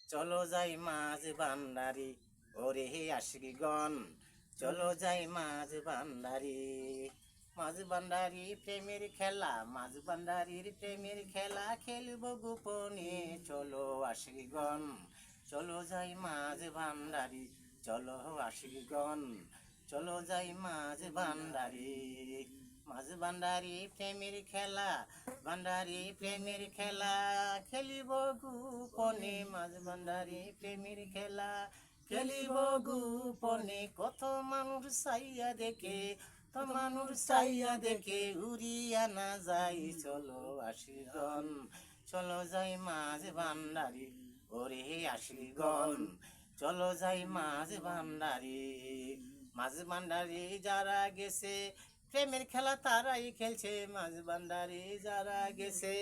চলো যাই মাঝ ভান্ডারি, ওরে আশিকগণ, চলো যাই মাঝ ভান্ডারি। মাঝ ভান্ডারি প্রেমের খেলা, মাঝ ভান্ডারির প্রেমের খেলা খেলব গোপনে, চলো আশিকগণ, চলো যাই মাঝ ভান্ডারি, চলো আশিকগণ, চলো যাই মাঝ ভান্ডারি। মাঝ ভান্ডারি প্রেমের খেলা, ভান্ডারি প্রেমের খেলা খেলিব গোপনে, মাঝ ভান্ডারি প্রেমের খেলা খেলিব গোপনে। কত মানুষ চাইয়া দেখে, তো মানুষ চাইয়া দেখে উড়িয়া না যাই, চলো আশিকগণ, চলো যাই মাঝ ভান্ডারি, ওরে আশিকগণ, চলো যাই মাঝ ভান্ডারি। মাঝ ভান্ডারি যারা গেছে প্রেমের খেলা তারাই খেলছে, মাঝ ভান্ডারি যারা গেছে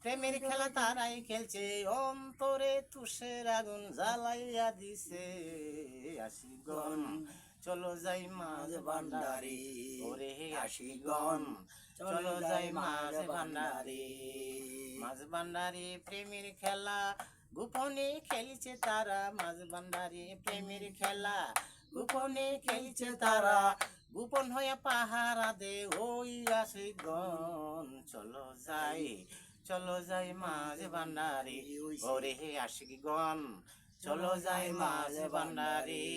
প্রেমের খেলা তারাই খেলছে, অন্তরে তুষের আগুন জ্বালাইয়া দিছে আশিকগণ, চলো যাই মাঝ ভান্ডারি, ওরে আশিকগণ, চলো যাই মাঝ ভান্ডারি। মাঝ ভান্ডারি প্রেমের খেলা গোপনে খেলছে তারা, মাঝ ভান্ডারি প্রেমের খেলা গোপনে খেলছে তারা, গোপন হয়ে পাহারা দে ওই আশিকগণ, চলো যাই, চলো যাই মাঝ ভান্ডারি, ওরে আশিকগণ, চলো যাই মাঝ ভান্ডারি।